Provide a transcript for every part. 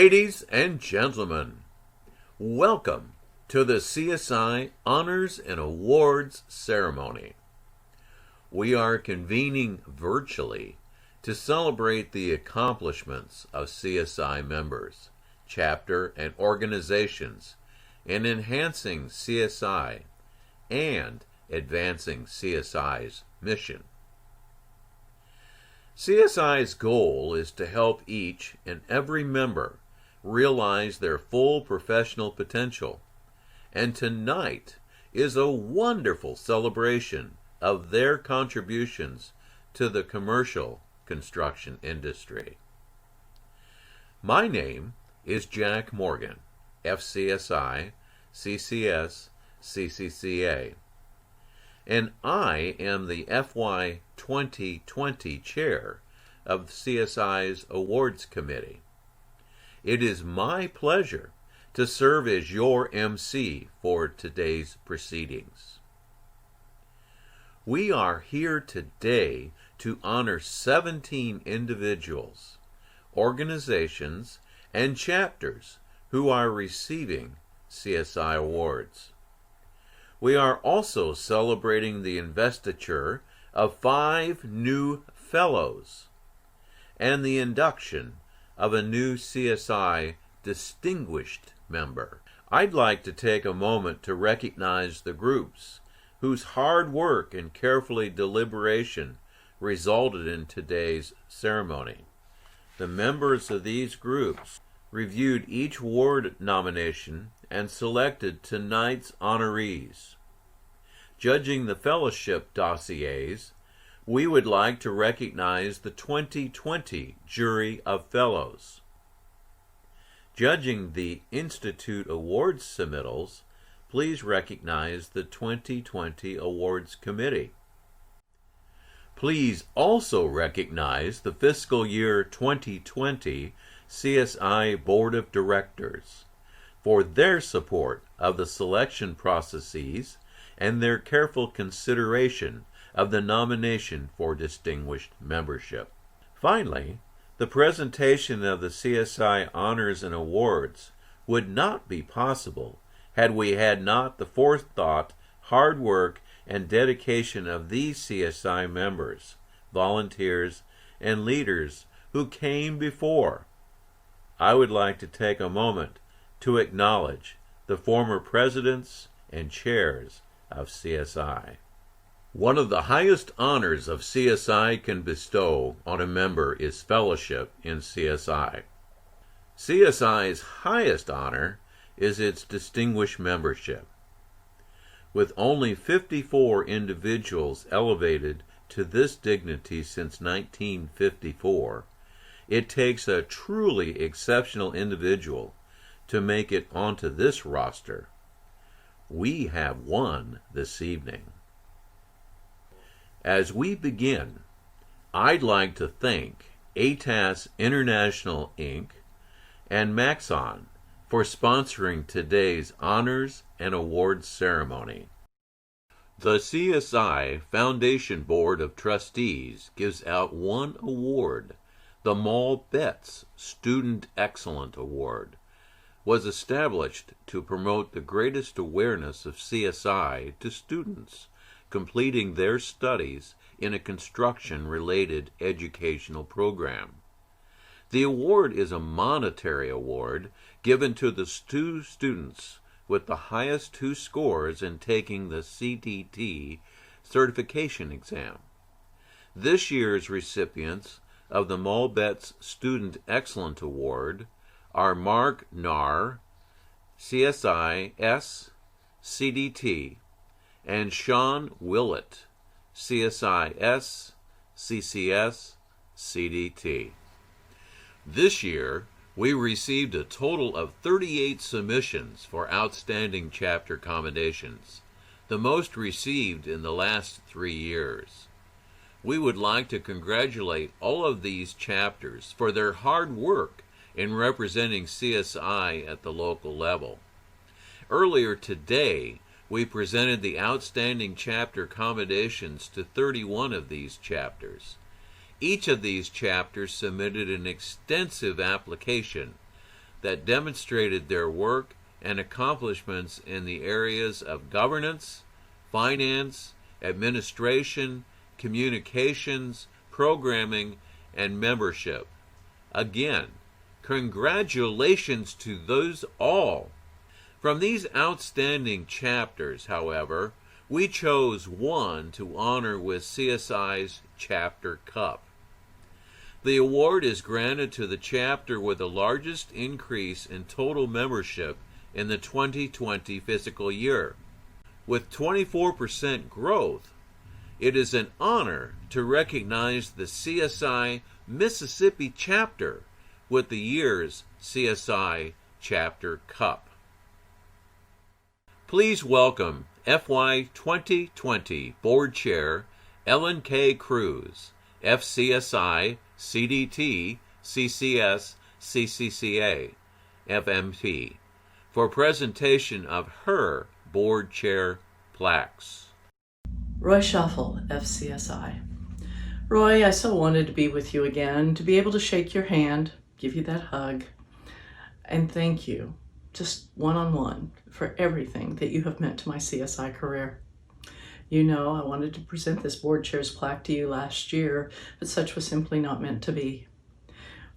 Ladies and gentlemen, welcome to the CSI Honors and Awards ceremony. We are convening virtually to celebrate the accomplishments of CSI members, chapter and organizations in enhancing CSI and advancing CSI's mission. CSI's goal is to help each and every member realize their full professional potential, and tonight is a wonderful celebration of their contributions to the commercial construction industry. My name is Jack Morgan, FCSI, CCS, CCCA, and I am the FY 2020 chair of CSI's Awards Committee. It is my pleasure to serve as your MC for today's proceedings. We are here today to honor 17 individuals, organizations, and chapters who are receiving CSI awards. We are also celebrating the investiture of 5 new fellows and the induction of a new CSI distinguished member. I'd like to take a moment to recognize the groups whose hard work and carefully deliberation resulted in today's ceremony. The members of these groups reviewed each award nomination and selected tonight's honorees. Judging the fellowship dossiers, we would like to recognize the 2020 Jury of Fellows. Judging the Institute Awards submittals, please recognize the 2020 Awards Committee. Please also recognize the fiscal year 2020 CSI Board of Directors for their support of the selection processes and their careful consideration of the nomination for distinguished membership. Finally, the presentation of the CSI Honors and Awards would not be possible had we had not the forethought, hard work, and dedication of these CSI members, volunteers, and leaders who came before. I would like to take a moment to acknowledge the former presidents and chairs of CSI. One of the highest honors of CSI can bestow on a member is fellowship in CSI. CSI's highest honor is its distinguished membership. With only 54 individuals elevated to this dignity since 1954, it takes a truly exceptional individual to make it onto this roster. We have one this evening. As we begin, I'd like to thank ATAS International Inc. and Maxon for sponsoring today's Honors and Awards ceremony. The CSI Foundation Board of Trustees gives out one award. The Mall Betts Student Excellent Award was established to promote the greatest awareness of CSI to students completing their studies in a construction-related educational program. The award is a monetary award given to the 2 students with the highest 2 scores in taking the CTT certification exam. This year's recipients of the Mall Betts Student Excellent Award are Mark Narr, CSIS, CDT, and Sean Willett, CSIS, CCS, CDT. This year, we received a total of 38 submissions for outstanding chapter commendations, the most received in the last 3 years. We would like to congratulate all of these chapters for their hard work in representing CSI at the local level. Earlier today, we presented the outstanding chapter commendations to 31 of these chapters. Each of these chapters submitted an extensive application that demonstrated their work and accomplishments in the areas of governance, finance, administration, communications, programming, and membership. Again, congratulations to those all. From these outstanding chapters, however, we chose one to honor with CSI's Chapter Cup. The award is granted to the chapter with the largest increase in total membership in the 2020 fiscal year. With 24% growth, it is an honor to recognize the CSI Mississippi chapter with the year's CSI Chapter Cup. Please welcome FY 2020 Board Chair Ellen K. Cruz, FCSI, CDT, CCS, CCCA, FMT, for presentation of her Board Chair plaques. Roy Schaffel, FCSI. Roy, I so wanted to be with you again, to be able to shake your hand, give you that hug, and thank you, just one-on-one, for everything that you have meant to my CSI career. You know, I wanted to present this board chair's plaque to you last year, but such was simply not meant to be.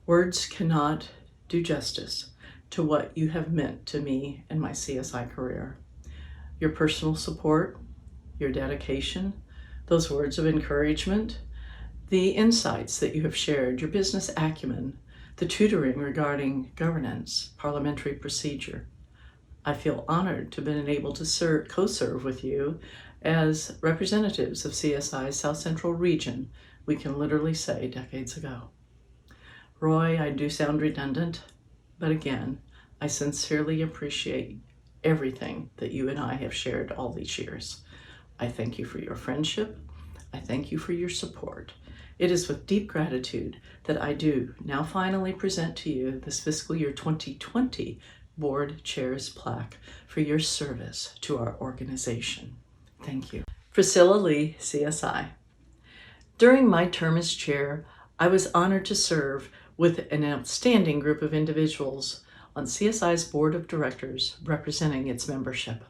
Words cannot do justice to what you have meant to me and my CSI career. Your personal support, your dedication, those words of encouragement, the insights that you have shared, your business acumen, the tutoring regarding governance, parliamentary procedure. I feel honored to have been able to co-serve with you as representatives of CSI's South Central region, we can literally say decades ago. Roy, I do sound redundant, but again, I sincerely appreciate everything that you and I have shared all these years. I thank you for your friendship. I thank you for your support. It is with deep gratitude that I do now finally present to you this fiscal year 2020 Board Chair's plaque for your service to our organization. Thank you. Priscilla Lee, CSI. During my term as chair, I was honored to serve with an outstanding group of individuals on CSI's board of directors representing its membership.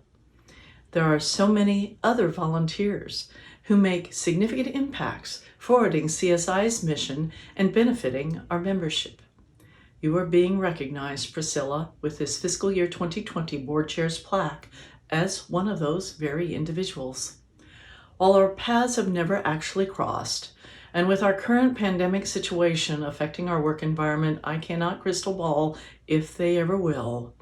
There are so many other volunteers who make significant impacts forwarding CSI's mission and benefiting our membership. You are being recognized, Priscilla, with this fiscal year 2020 Board Chair's plaque as one of those very individuals. While our paths have never actually crossed, and with our current pandemic situation affecting our work environment, I cannot crystal ball if they ever will.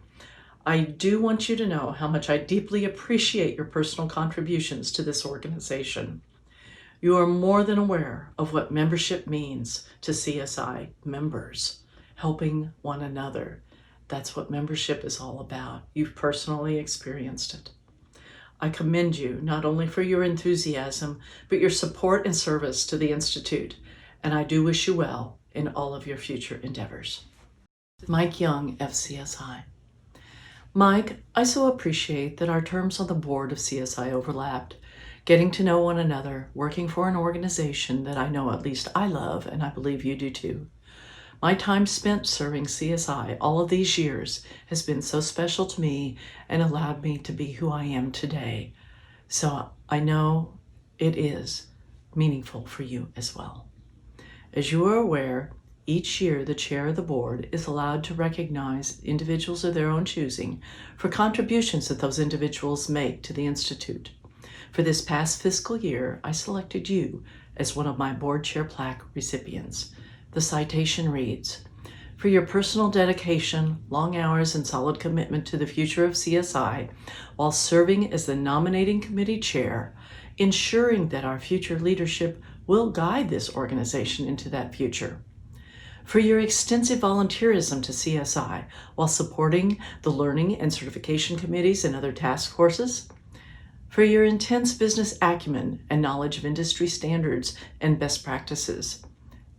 I do want you to know how much I deeply appreciate your personal contributions to this organization. You are more than aware of what membership means to CSI members, helping one another. That's what membership is all about. You've personally experienced it. I commend you not only for your enthusiasm, but your support and service to the Institute, and I do wish you well in all of your future endeavors. Mike Young, FCSI. Mike, I so appreciate that our terms on the board of CSI overlapped, getting to know one another, working for an organization that I know at least I love, and I believe you do too. My time spent serving CSI all of these years has been so special to me and allowed me to be who I am today. So I know it is meaningful for you as well. As you are aware, each year the chair of the board is allowed to recognize individuals of their own choosing for contributions that those individuals make to the Institute. For this past fiscal year, I selected you as one of my board chair plaque recipients. The citation reads, "For your personal dedication, long hours, and solid commitment to the future of CSI, while serving as the nominating committee chair, ensuring that our future leadership will guide this organization into that future. For your extensive volunteerism to CSI, while supporting the learning and certification committees and other task forces. For your intense business acumen and knowledge of industry standards and best practices.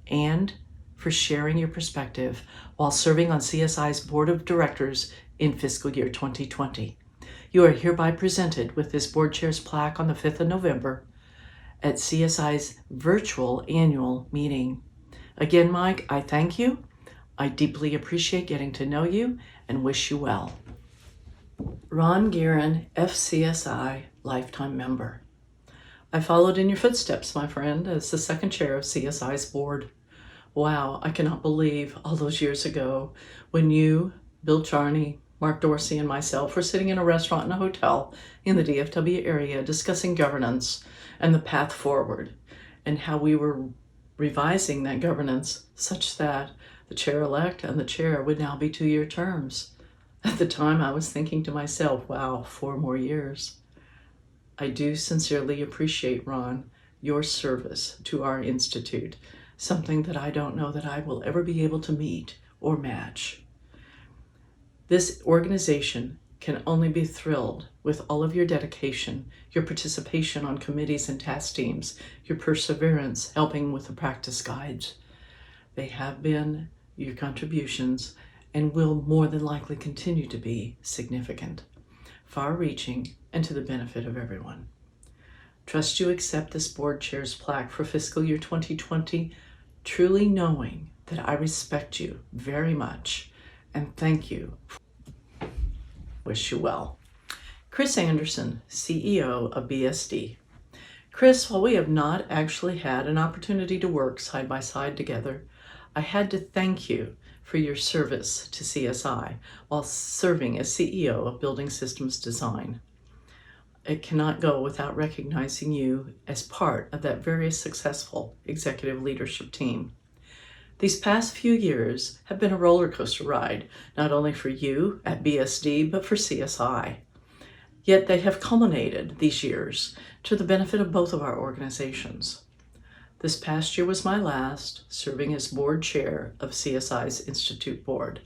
And for sharing your perspective while serving on CSI's board of directors in fiscal year 2020. You are hereby presented with this board chair's plaque on the 5th of November at CSI's virtual annual meeting. Again, Mike, I thank you. I deeply appreciate getting to know you and wish you well. Ron Guerin, FCSI Lifetime Member. I followed in your footsteps, my friend, as the second chair of CSI's board. Wow, I cannot believe all those years ago when you, Bill Charney, Mark Dorsey, and myself were sitting in a restaurant and a hotel in the DFW area discussing governance and the path forward and how we were revising that governance such that the chair-elect and the chair would now be 2-year terms. At the time, I was thinking to myself, wow, 4 more years. I do sincerely appreciate, Ron, your service to our institute, something that I don't know that I will ever be able to meet or match. This organization can only be thrilled with all of your dedication, your participation on committees and task teams, your perseverance helping with the practice guides. They have been your contributions and will more than likely continue to be significant, far-reaching, and to the benefit of everyone. Trust you accept this board chair's plaque for fiscal year 2020, truly knowing that I respect you very much and thank you. Wish you well. Chris Anderson, CEO of BSD. Chris, while we have not actually had an opportunity to work side by side together, I had to thank you for your service to CSI while serving as CEO of Building Systems Design. It cannot go without recognizing you as part of that very successful executive leadership team. These past few years have been a roller coaster ride, not only for you at BSD, but for CSI. Yet they have culminated these years to the benefit of both of our organizations. This past year was my last serving as board chair of CSI's Institute Board,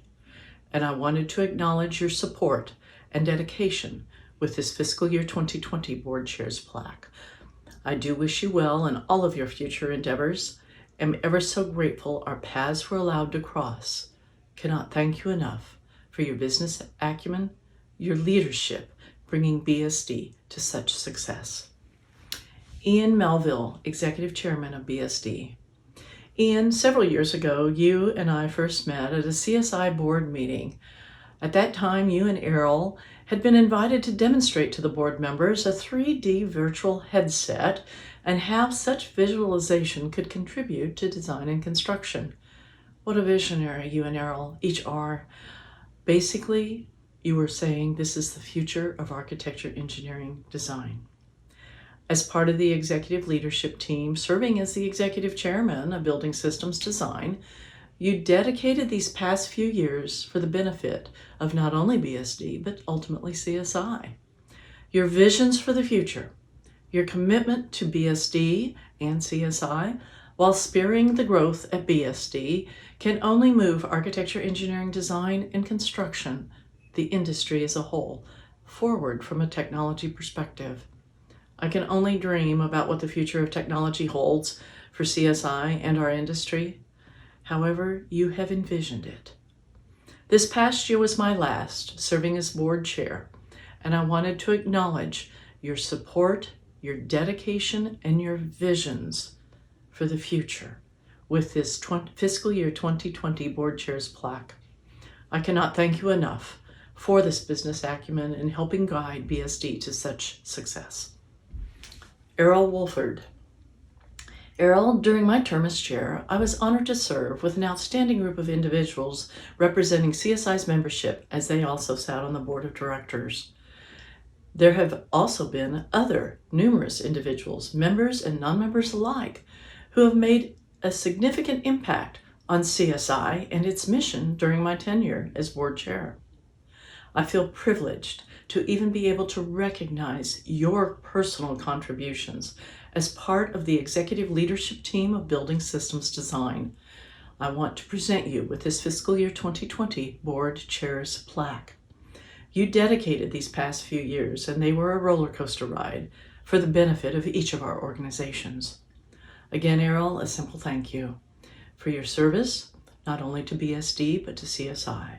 and I wanted to acknowledge your support and dedication with this fiscal year 2020 board chair's plaque. I do wish you well in all of your future endeavors. Am ever so grateful our paths were allowed to cross. Cannot thank you enough for your business acumen, your leadership, bringing BSD to such success. Ian Melville, Executive Chairman of BSD. Ian, several years ago, you and I first met at a CSI board meeting. At that time, you and Errol had been invited to demonstrate to the board members a 3D virtual headset and how such visualization could contribute to design and construction. What a visionary you and Errol each are. Basically, you were saying this is the future of architecture, engineering, design. As part of the executive leadership team, serving as the executive chairman of Building Systems Design, you dedicated these past few years for the benefit of not only BSD, but ultimately CSI. Your visions for the future, your commitment to BSD and CSI, while spearheading the growth at BSD, can only move architecture, engineering, design, and construction, the industry as a whole, forward from a technology perspective. I can only dream about what the future of technology holds for CSI and our industry. However, you have envisioned it. This past year was my last serving as board chair, and I wanted to acknowledge your support, your dedication, and your visions for the future with this fiscal year 2020 board chair's plaque. I cannot thank you enough for this business acumen in helping guide BSD to such success. Errol Wolford. Errol, during my term as chair, I was honored to serve with an outstanding group of individuals representing CSI's membership as they also sat on the board of directors. There have also been other numerous individuals, members and non-members alike, who have made a significant impact on CSI and its mission during my tenure as board chair. I feel privileged to even be able to recognize your personal contributions as part of the executive leadership team of Building Systems Design. I want to present you with this fiscal year 2020 board chair's plaque. You dedicated these past few years, and they were a roller coaster ride for the benefit of each of our organizations. Again, Errol, a simple thank you for your service, not only to BSD, but to CSI,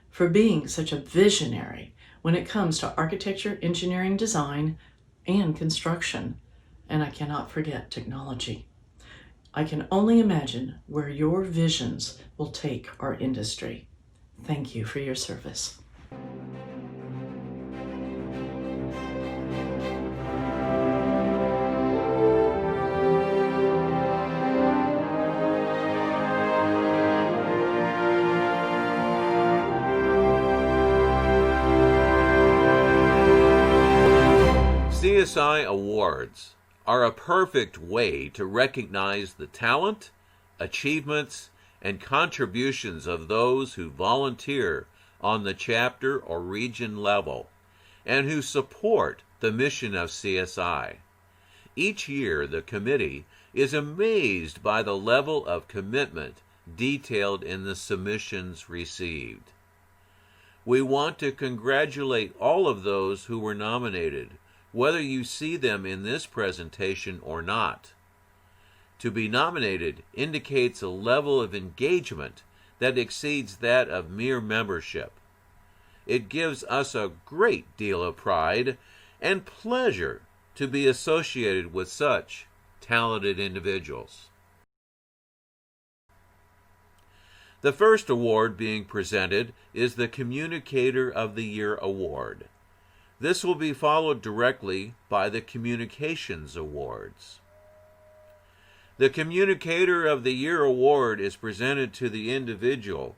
for being such a visionary when it comes to architecture, engineering, design, and construction. And I cannot forget technology. I can only imagine where your visions will take our industry. Thank you for your service. CSI Awards are a perfect way to recognize the talent, achievements, and contributions of those who volunteer on the chapter or region level and who support the mission of CSI. Each year, the committee is amazed by the level of commitment detailed in the submissions received. We want to congratulate all of those who were nominated, whether you see them in this presentation or not. To be nominated indicates a level of engagement that exceeds that of mere membership. It gives us a great deal of pride and pleasure to be associated with such talented individuals. The first award being presented is the Communicator of the Year Award. This will be followed directly by the Communications Awards. The Communicator of the Year Award is presented to the individual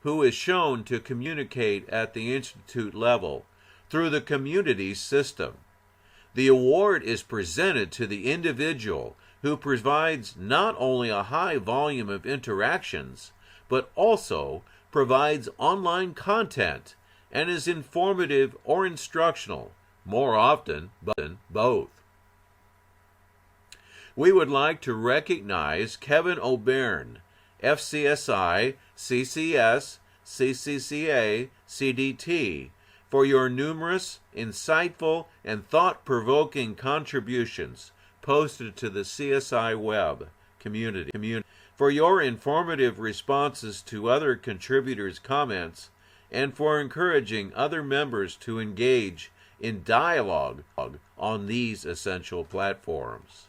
who is shown to communicate at the institute level through the community system. The award is presented to the individual who provides not only a high volume of interactions, but also provides online content and is informative or instructional, more often than both. We would like to recognize Kevin O'Byrne, FCSI, CCS, CCCA, CDT, for your numerous, insightful, and thought-provoking contributions posted to the CSI web community, for your informative responses to other contributors' comments, and for encouraging other members to engage in dialogue on these essential platforms.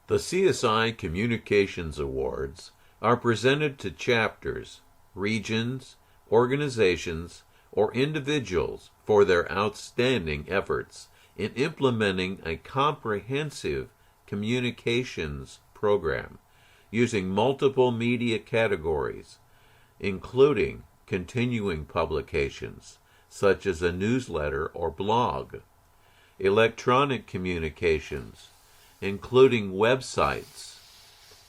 The CSI Communications Awards are presented to chapters, regions, organizations, or individuals for their outstanding efforts in implementing a comprehensive communications program using multiple media categories, including continuing publications such as a newsletter or blog, electronic communications, including websites,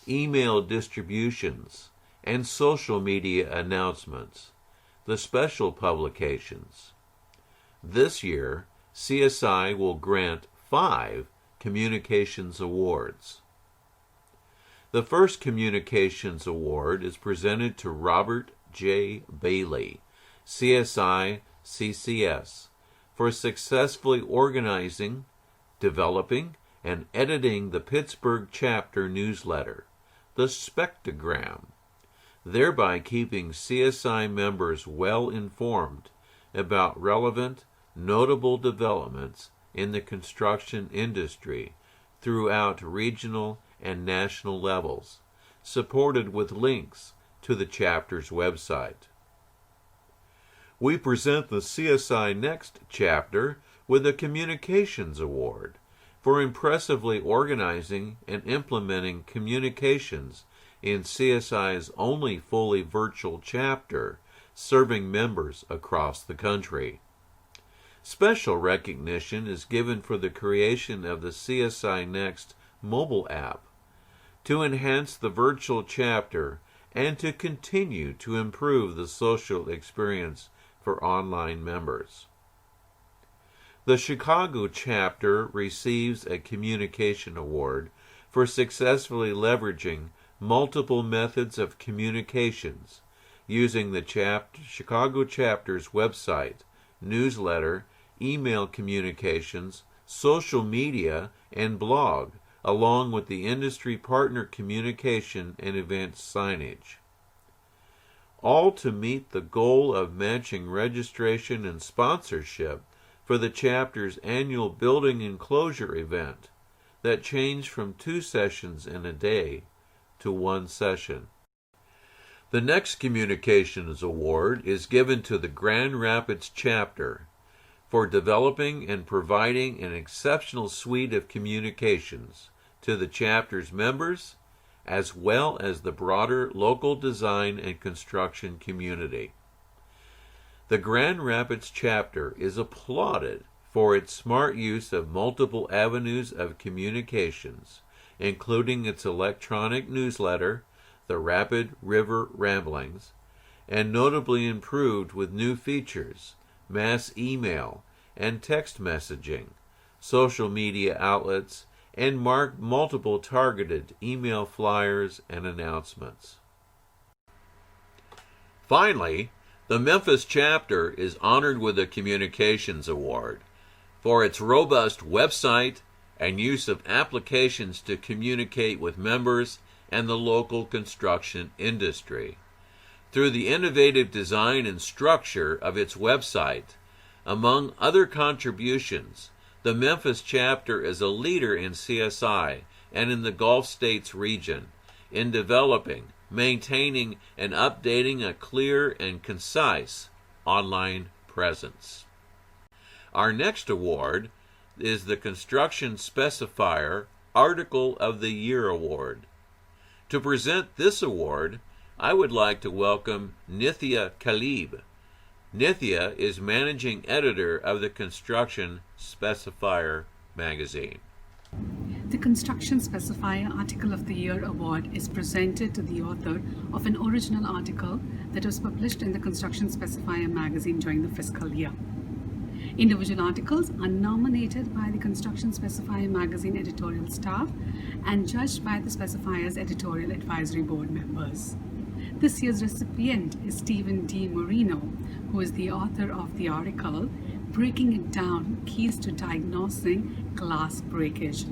email distributions, and social media announcements, the special publications. This year, CSI will grant 5 Communications Awards. The first Communications Award is presented to Robert J. Bailey, CSI CCS, for successfully organizing, developing, and editing the Pittsburgh chapter newsletter, The Spectrogram, thereby keeping CSI members well informed about relevant, notable developments in the construction industry throughout regional and national levels, supported with links to the chapter's website. We present the CSI Next chapter with a Communications Award for impressively organizing and implementing communications in CSI's only fully virtual chapter, serving members across the country. Special recognition is given for the creation of the CSI Next mobile app to enhance the virtual chapter and to continue to improve the social experience for online members. The Chicago chapter receives a Communication Award for successfully leveraging multiple methods of communications using the Chicago chapter's website, newsletter, email communications, social media, and blog, along with the industry partner communication and event signage. All to meet the goal of matching registration and sponsorship for the chapter's annual building enclosure event, that change from 2 sessions in a day to 1 session. The next Communications Award is given to the Grand Rapids chapter for developing and providing an exceptional suite of communications to the chapter's members, as well as the broader local design and construction community. The Grand Rapids chapter is applauded for its smart use of multiple avenues of communications, including its electronic newsletter, the Rapid River Ramblings, and notably improved with new features, mass email and text messaging, social media outlets, and multiple targeted email flyers and announcements. Finally, the Memphis chapter is honored with a Communications Award for its robust website and use of applications to communicate with members and the local construction industry. Through the innovative design and structure of its website, among other contributions, the Memphis chapter is a leader in CSI and in the Gulf States region in developing, maintaining, and updating a clear and concise online presence. Our next award is the Construction Specifier Article of the Year Award. To present this award, I would like to welcome Nithya Khalib. Nithya is managing editor of the Construction Specifier magazine. The Construction Specifier Article of the Year Award is presented to the author of an original article that was published in the Construction Specifier magazine during the fiscal year. Individual articles are nominated by the Construction Specifier magazine editorial staff and judged by the Specifier's editorial advisory board members. This year's recipient is Stephen D. Marino, who is the author of the article, Breaking It Down, Keys to Diagnosing Glass Breakage.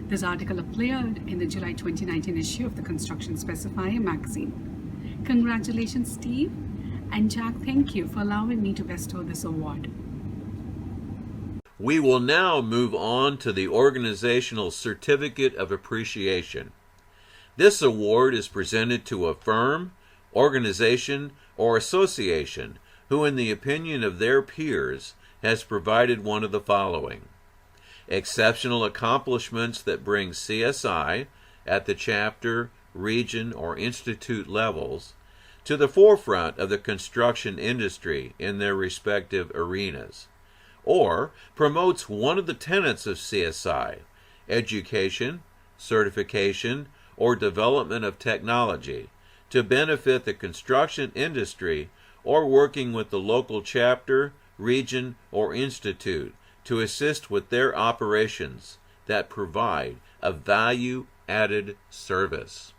This article appeared in the July 2019 issue of the Construction Specifier magazine. Congratulations, Steve. And Jack, thank you for allowing me to bestow this award. We will now move on to the Organizational Certificate of Appreciation. This award is presented to a firm, organization, or association who, in the opinion of their peers, has provided one of the following: exceptional accomplishments that bring CSI at the chapter, region, or institute levels to the forefront of the construction industry in their respective arenas, or promotes one of the tenets of CSI, education, certification, or development of technology to benefit the construction industry, or working with the local chapter, region, or institute to assist with their operations that provide a value-added service.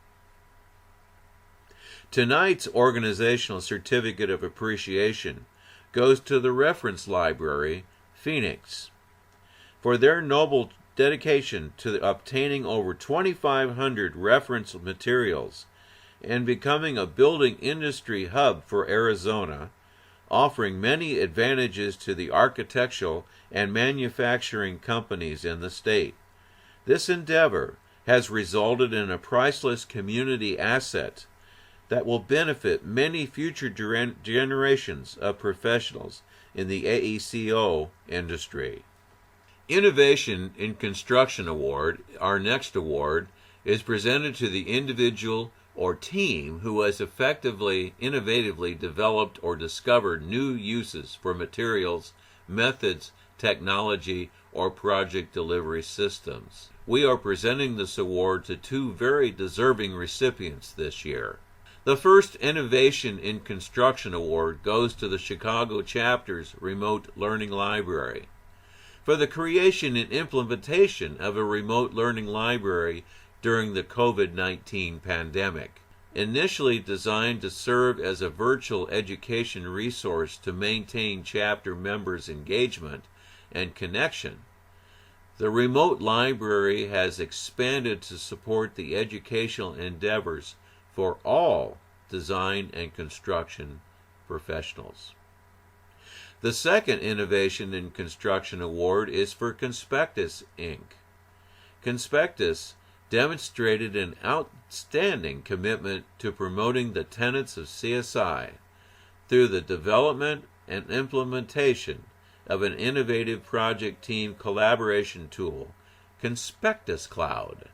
Tonight's Organizational Certificate of Appreciation goes to the Reference Library, Phoenix, for their noble dedication to obtaining over 2,500 reference materials and becoming a building industry hub for Arizona, offering many advantages to the architectural and manufacturing companies in the state. This endeavor has resulted in a priceless community asset that will benefit many future generations of professionals in the AECO industry. Innovation in Construction Award, our next award, is presented to the individual or team who has innovatively developed or discovered new uses for materials, methods, technology, or project delivery systems. We are presenting this award to 2 very deserving recipients this year. The first Innovation in Construction Award goes to the Chicago chapter's Remote Learning Library for the creation and implementation of a remote learning library during the COVID-19 pandemic. Initially designed to serve as a virtual education resource to maintain chapter members' engagement and connection, the remote library has expanded to support the educational endeavors for all design and construction professionals. The second Innovation in Construction Award is for Conspectus, Inc. Conspectus demonstrated an outstanding commitment to promoting the tenets of CSI through the development and implementation of an innovative project team collaboration tool, Conspectus Cloud,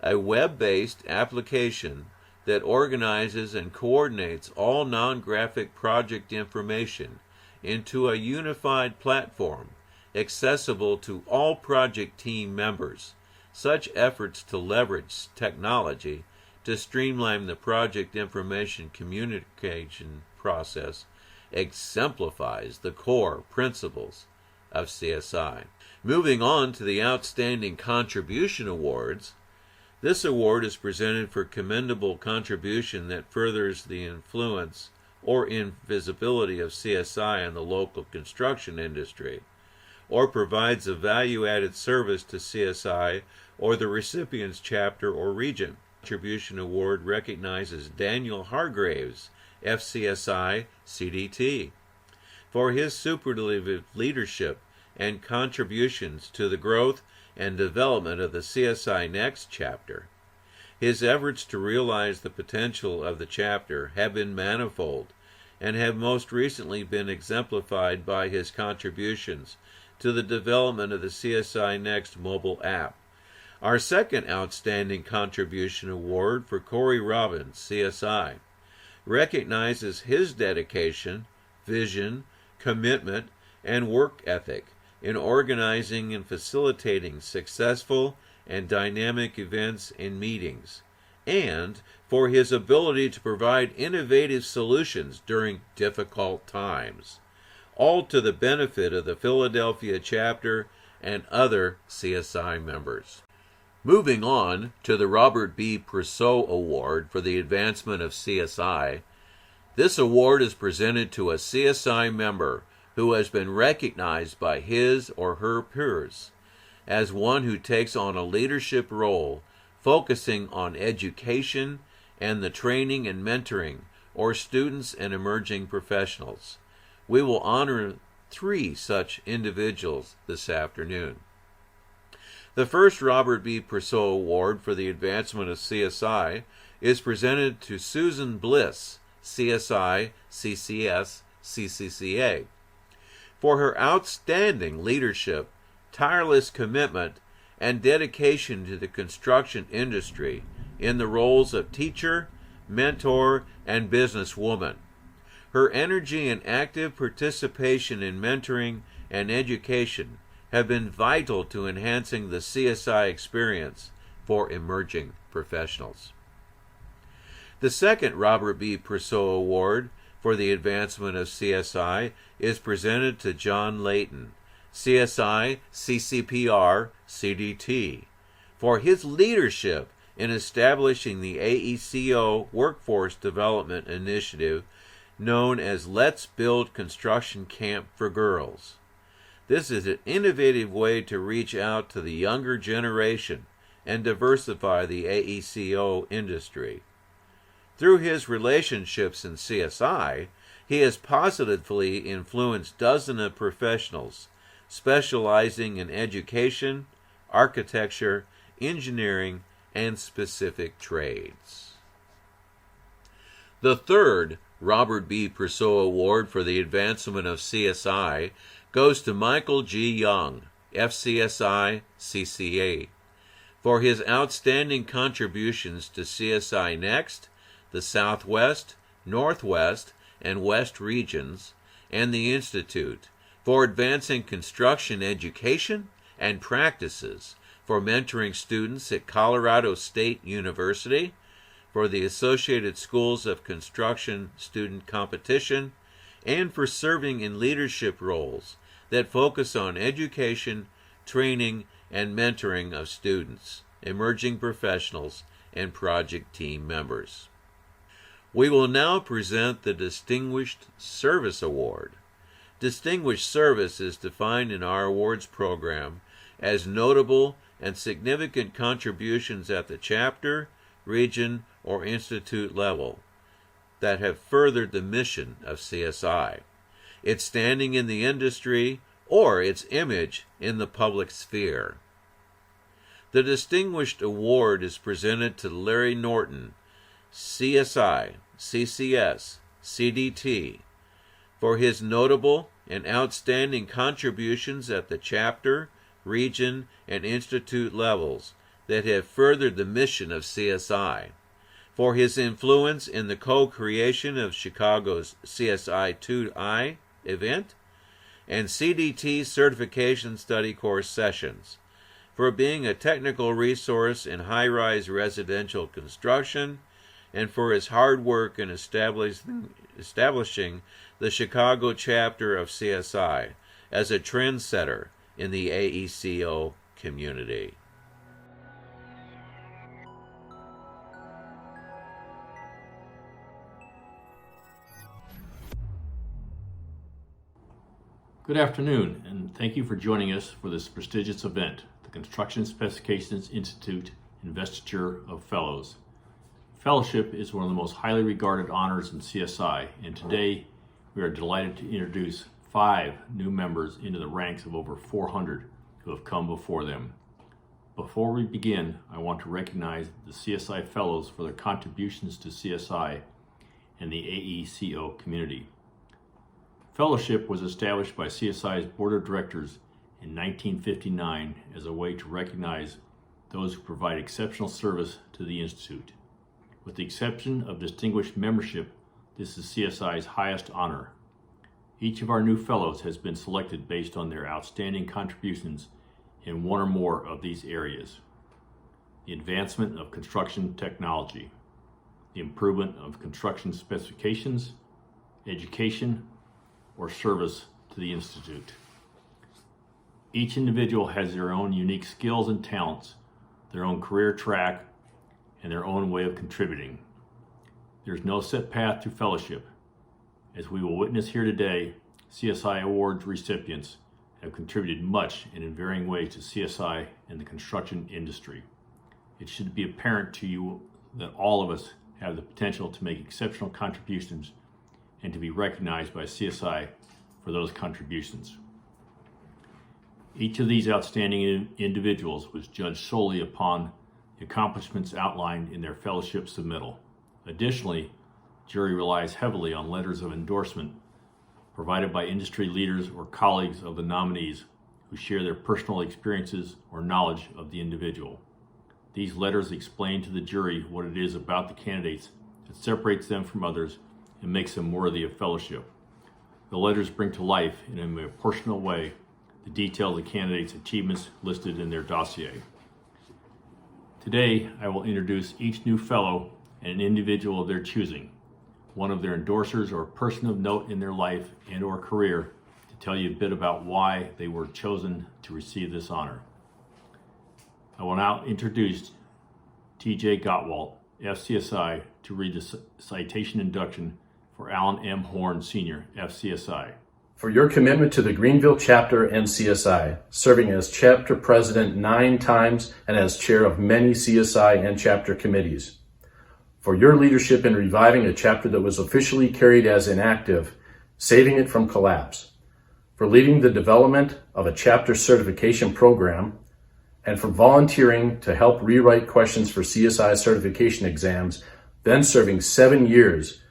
a web-based application that organizes and coordinates all non-graphic project information into a unified platform accessible to all project team members. Such efforts to leverage technology to streamline the project information communication process exemplifies the core principles of CSI. Moving on to the Outstanding Contribution Awards, this award is presented for commendable contribution that furthers the influence or invisibility of CSI in the local construction industry, or provides a value-added service to CSI or the recipient's chapter or region. Contribution Award recognizes Daniel Hargraves, FCSI CDT, for his superlative leadership and contributions to the growth and development of the CSI Next chapter. His efforts to realize the potential of the chapter have been manifold and have most recently been exemplified by his contributions to the development of the CSI Next mobile app. Our second Outstanding Contribution Award for Corey Robbins, CSI, recognizes his dedication, vision, commitment, and work ethic in organizing and facilitating successful and dynamic events and meetings, and for his ability to provide innovative solutions during difficult times, all to the benefit of the Philadelphia chapter and other CSI members. Moving on to the Robert B. Persaud Award for the advancement of CSI, this award is presented to a CSI member who has been recognized by his or her peers as one who takes on a leadership role focusing on education and the training and mentoring of students and emerging professionals. We will honor 3 such individuals this afternoon. The first Robert B. Persaud Award for the advancement of CSI is presented to Susan Bliss, CSI, CCS, CCCA, for her outstanding leadership, tireless commitment, and dedication to the construction industry in the roles of teacher, mentor, and businesswoman. Her energy and active participation in mentoring and education have been vital to enhancing the CSI experience for emerging professionals. The second Robert B. Persaud Award for the advancement of CSI is presented to John Layton, CSI, CCPR, CDT, for his leadership in establishing the AECO Workforce Development Initiative known as Let's Build Construction Camp for Girls. This is an innovative way to reach out to the younger generation and diversify the AECO industry. Through his relationships in CSI, he has positively influenced dozens of professionals specializing in education, architecture, engineering, and specific trades. The third Robert B. Persaud Award for the advancement of CSI goes to Michael G. Young, FCSI, CCA, for his outstanding contributions to CSI Next, the Southwest, Northwest, and West regions, and the Institute, for advancing construction education and practices, for mentoring students at Colorado State University, for the Associated Schools of Construction Student Competition, and for serving in leadership roles that focus on education, training, and mentoring of students, emerging professionals, and project team members. We will now present the Distinguished Service Award. Distinguished service is defined in our awards program as notable and significant contributions at the chapter, region, or institute level that have furthered the mission of CSI, its standing in the industry, or its image in the public sphere. The distinguished award is presented to Larry Norton, CSI, CCS, CDT, for his notable and outstanding contributions at the chapter, region, and institute levels that have furthered the mission of CSI, for his influence in the co-creation of Chicago's CSI 2I event, and CDT certification study course sessions, for being a technical resource in high-rise residential construction, and for his hard work in establishing the Chicago chapter of CSI as a trendsetter in the AECO community. Good afternoon, and thank you for joining us for this prestigious event, the Construction Specifications Institute Investiture of Fellows. Fellowship is one of the most highly regarded honors in CSI, and today we are delighted to introduce 5 new members into the ranks of over 400 who have come before them. Before we begin, I want to recognize the CSI Fellows for their contributions to CSI and the AECO community. Fellowship was established by CSI's Board of Directors in 1959 as a way to recognize those who provide exceptional service to the Institute. With the exception of distinguished membership, this is CSI's highest honor. Each of our new fellows has been selected based on their outstanding contributions in one or more of these areas: the advancement of construction technology, the improvement of construction specifications, education, or service to the Institute. Each individual has their own unique skills and talents, their own career track, and their own way of contributing. There's no set path to fellowship. As we will witness here today, CSI Awards recipients have contributed much and in varying ways to CSI and the construction industry. It should be apparent to you that all of us have the potential to make exceptional contributions and to be recognized by CSI for those contributions. Each of these outstanding individuals was judged solely upon the accomplishments outlined in their fellowship submittal. Additionally, jury relies heavily on letters of endorsement provided by industry leaders or colleagues of the nominees who share their personal experiences or knowledge of the individual. These letters explain to the jury what it is about the candidates that separates them from others and makes them worthy of fellowship. The letters bring to life, in a more personal way, the detail of the candidates' achievements listed in their dossier. Today, I will introduce each new fellow and an individual of their choosing, one of their endorsers or a person of note in their life and or career, to tell you a bit about why they were chosen to receive this honor. I will now introduce T.J. Gottwalt, FCSI, to read the citation induction for Alan M. Horn, Sr., FCSI. For your commitment to the Greenville chapter and CSI, serving as chapter president 9 times and as chair of many CSI and chapter committees. For your leadership in reviving a chapter that was officially carried as inactive, saving it from collapse. For leading the development of a chapter certification program, and for volunteering to help rewrite questions for CSI certification exams, then serving 7 years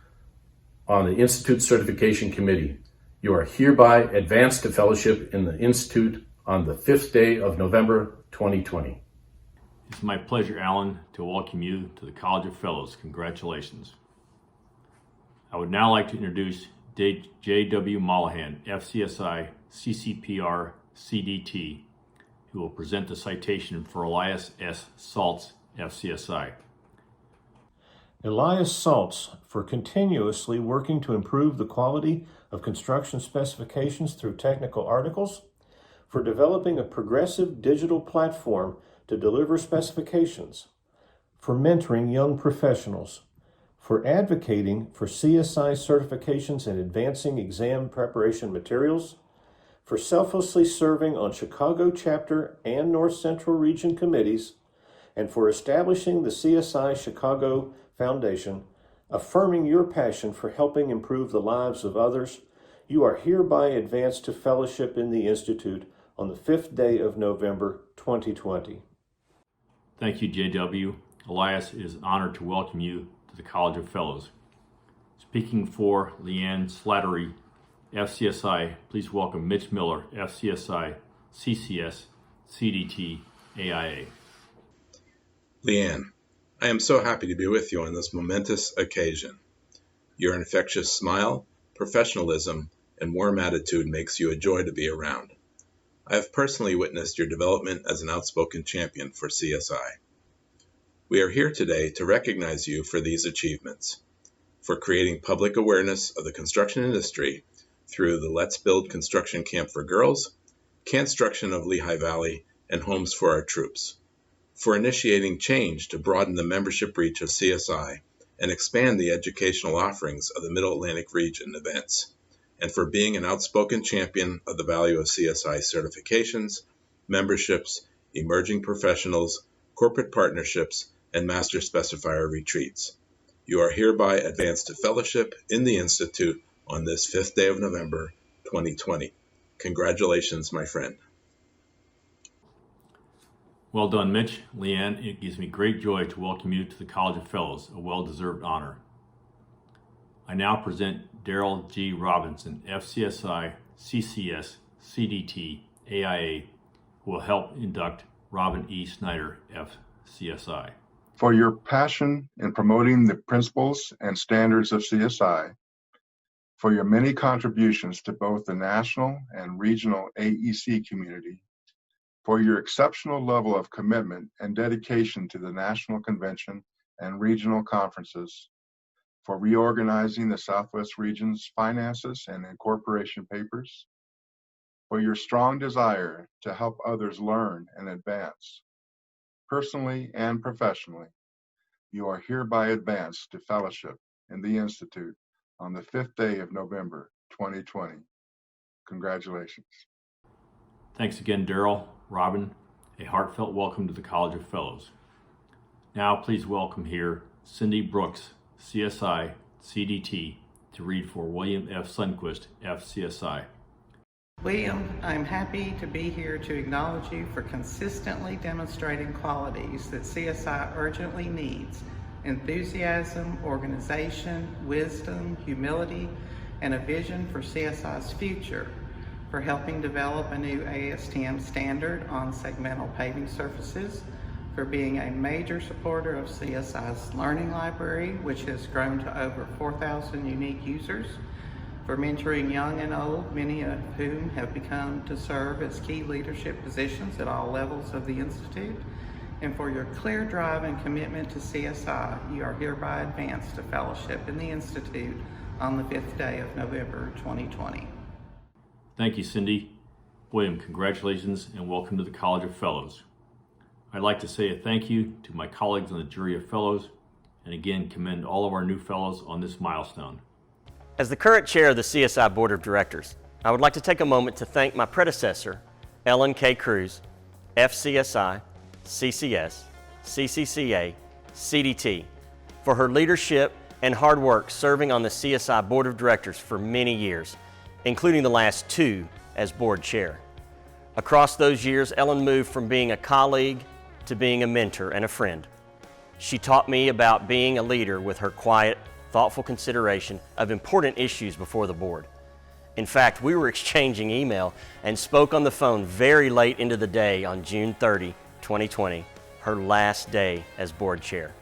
on the Institute Certification Committee. You are hereby advanced to fellowship in the Institute on the 5th day of November 2020. It's my pleasure, Alan, to welcome you to the College of Fellows. Congratulations. I would now like to introduce J.W. Mollahan, FCSI, CCPR, CDT, who will present the citation for Elias S. Saltz, FCSI. Elias Saltz, for continuously working to improve the quality of construction specifications through technical articles, for developing a progressive digital platform to deliver specifications, for mentoring young professionals, for advocating for CSI certifications and advancing exam preparation materials, for selflessly serving on Chicago chapter and North Central region committees, and for establishing the CSI Chicago Foundation, affirming your passion for helping improve the lives of others. You are hereby advanced to fellowship in the Institute on the 5th day of November 2020. Thank you, JW. Elias, it is an honor to welcome you to the College of Fellows. Speaking for Leanne Slattery, FCSI, please welcome Mitch Miller, FCSI, CCS, CDT, AIA. Leanne, I am so happy to be with you on this momentous occasion. Your infectious smile, professionalism, and warm attitude makes you a joy to be around. I have personally witnessed your development as an outspoken champion for CSI. We are here today to recognize you for these achievements, for creating public awareness of the construction industry through the Let's Build Construction Camp for Girls, Construction of Lehigh Valley, and Homes for Our Troops, for initiating change to broaden the membership reach of CSI and expand the educational offerings of the Middle Atlantic region events, and for being an outspoken champion of the value of CSI certifications, memberships, emerging professionals, corporate partnerships, and master specifier retreats. You are hereby advanced to fellowship in the Institute on this 5th day of November, 2020. Congratulations, my friend. Well done, Mitch. Leanne, it gives me great joy to welcome you to the College of Fellows, a well-deserved honor. I now present Daryl G. Robinson, FCSI, CCS, CDT, AIA, who will help induct Robin E. Snyder, FCSI. For your passion in promoting the principles and standards of CSI, for your many contributions to both the national and regional AEC community, for your exceptional level of commitment and dedication to the National Convention and regional conferences, for reorganizing the Southwest region's finances and incorporation papers, for your strong desire to help others learn and advance, personally and professionally. You are hereby advanced to fellowship in the Institute on the 5th day of November, 2020. Congratulations. Thanks again, Daryl. Robin, a heartfelt welcome to the College of Fellows. Now please welcome here Cindy Brooks, CSI, CDT, to read for William F. Sundquist, FCSI. William, I'm happy to be here to acknowledge you for consistently demonstrating qualities that CSI urgently needs: enthusiasm, organization, wisdom, humility, and a vision for CSI's future, for helping develop a new ASTM standard on segmental paving surfaces, for being a major supporter of CSI's Learning Library, which has grown to over 4,000 unique users, for mentoring young and old, many of whom have become to serve as key leadership positions at all levels of the Institute, and for your clear drive and commitment to CSI. You are hereby advanced to fellowship in the Institute on the 5th day of November, 2020. Thank you, Cindy. William, congratulations and welcome to the College of Fellows. I'd like to say a thank you to my colleagues on the jury of fellows, and again commend all of our new fellows on this milestone. As the current chair of the CSI Board of Directors, I would like to take a moment to thank my predecessor, Ellen K. Cruz, FCSI, CCS, CCCA, CDT, for her leadership and hard work serving on the CSI Board of Directors for many years, including the last 2 as board chair. Across those years, Ellen moved from being a colleague to being a mentor and a friend. She taught me about being a leader with her quiet, thoughtful consideration of important issues before the board. In fact, we were exchanging email and spoke on the phone very late into the day on June 30, 2020, her last day as board chair.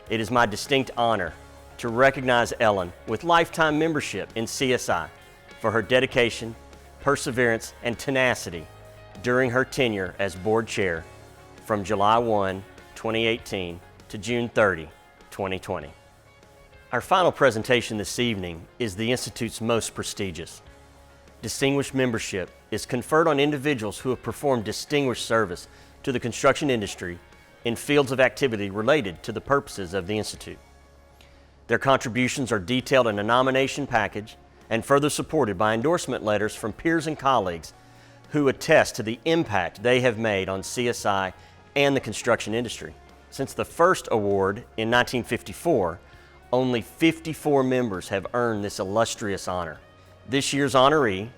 It is my distinct honor to recognize Ellen with lifetime membership in CSI for her dedication, perseverance, and tenacity during her tenure as board chair from July 1, 2018 to June 30, 2020. Our final presentation this evening is the Institute's most prestigious. Distinguished membership is conferred on individuals who have performed distinguished service to the construction industry in fields of activity related to the purposes of the Institute. Their contributions are detailed in a nomination package and further supported by endorsement letters from peers and colleagues who attest to the impact they have made on CSI and the construction industry. Since the first award in 1954, only 54 members have earned this illustrious honor. This year's honoree,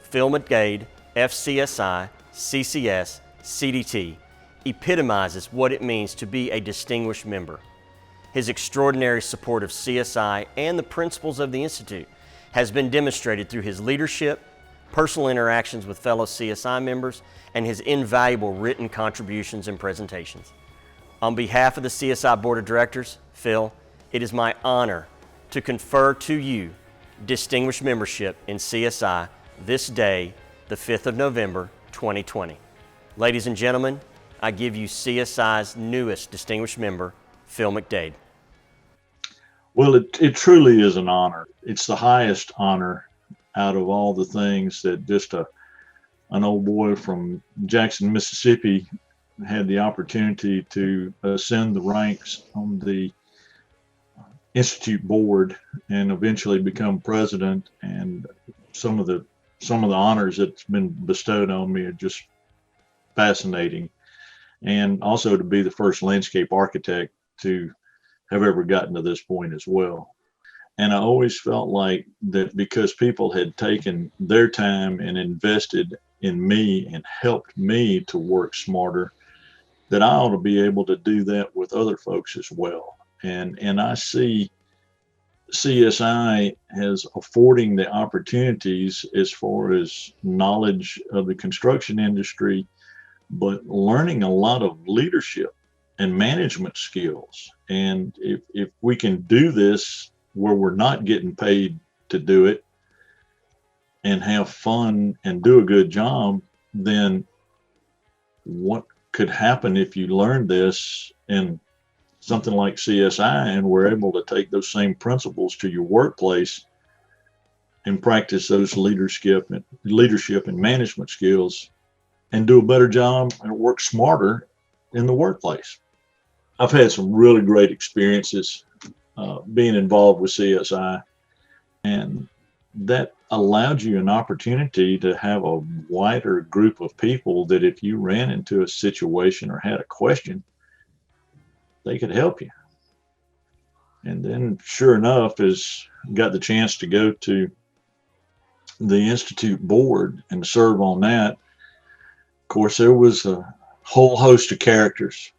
Phil McGade, FCSI, CCS, CDT, epitomizes what it means to be a distinguished member. His extraordinary support of CSI and the principles of the Institute has been demonstrated through his leadership, personal interactions with fellow CSI members, and his invaluable written contributions and presentations. On behalf of the CSI Board of Directors, Phil, it is my honor to confer to you distinguished membership in CSI this day, the 5th of November, 2020. Ladies and gentlemen, I give you CSI's newest distinguished member, Phil McDade. Well, it truly is an honor. It's the highest honor out of all the things that just an old boy from Jackson, Mississippi had the opportunity to ascend the ranks on the Institute board and eventually become president. And some of the honors that's been bestowed on me are just fascinating. And also to be the first landscape architect to have ever gotten to this point as well. And I always felt like that because people had taken their time and invested in me and helped me to work smarter, that I ought to be able to do that with other folks as well. And I see CSI as affording the opportunities as far as knowledge of the construction industry, but learning a lot of leadership and management skills. And if we can do this where we're not getting paid to do it and have fun and do a good job, then what could happen if you learn this in something like CSI and we're able to take those same principles to your workplace and practice those leadership and management skills and do a better job and work smarter in the workplace. I've had some really great experiences being involved with CSI, and that allowed you an opportunity to have a wider group of people that if you ran into a situation or had a question, they could help you. And then sure enough, as got the chance to go to the Institute board and serve on that, of course, there was a whole host of characters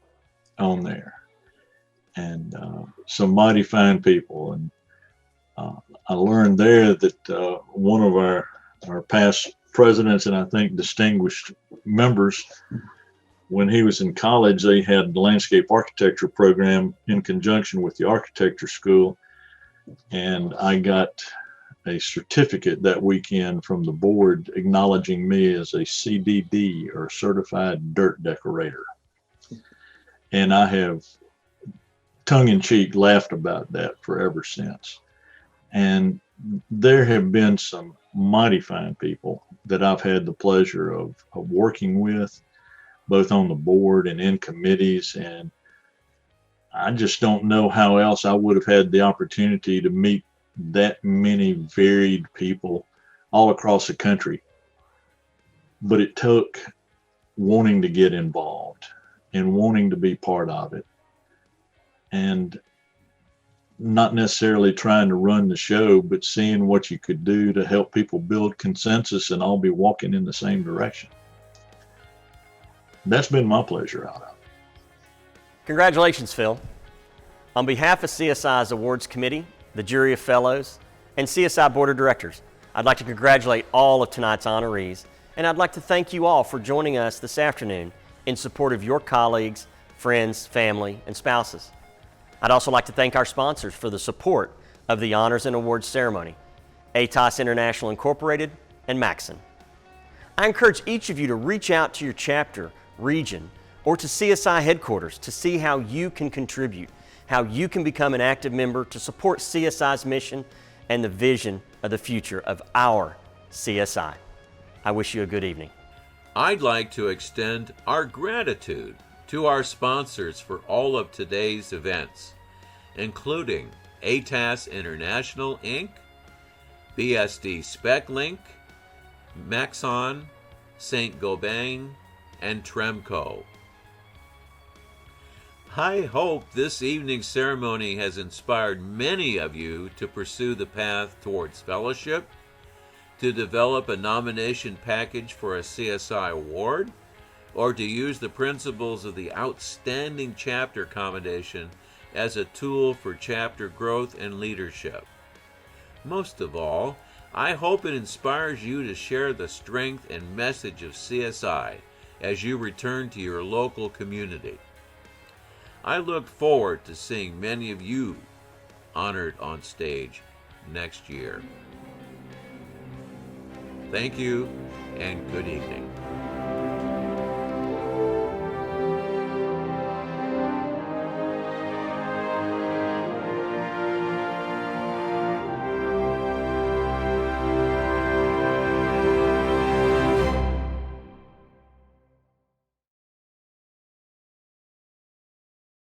on there and some mighty fine people. And I learned there that one of our past presidents and I think distinguished members, when he was in college, they had the landscape architecture program in conjunction with the architecture school. And I got a certificate that weekend from the board acknowledging me as a CDD, or certified dirt decorator. And I have tongue-in-cheek laughed about that forever since. And there have been some mighty fine people that I've had the pleasure of working with, both on the board and in committees. And I just don't know how else I would have had the opportunity to meet that many varied people all across the country. But it took wanting to get involved and wanting to be part of it, and not necessarily trying to run the show, but seeing what you could do to help people build consensus and all be walking in the same direction. That's been my pleasure out of it. Congratulations, Phil. On behalf of CSI's Awards Committee, the Jury of Fellows, and CSI Board of Directors, I'd like to congratulate all of tonight's honorees, and I'd like to thank you all for joining us this afternoon in support of your colleagues, friends, family, and spouses. I'd also like to thank our sponsors for the support of the Honors and Awards ceremony, ATOS International Incorporated and Maxon. I encourage each of you to reach out to your chapter, region, or to CSI headquarters to see how you can contribute, how you can become an active member to support CSI's mission and the vision of the future of our CSI. I wish you a good evening. I'd like to extend our gratitude to our sponsors for all of today's events, including ATAS International Inc., BSD SpecLink, Maxon, Saint-Gobain, and Tremco. I hope this evening's ceremony has inspired many of you to pursue the path towards fellowship, to develop a nomination package for a CSI award, or to use the principles of the Outstanding Chapter Commendation as a tool for chapter growth and leadership. Most of all, I hope it inspires you to share the strength and message of CSI as you return to your local community. I look forward to seeing many of you honored on stage next year. Thank you and good evening.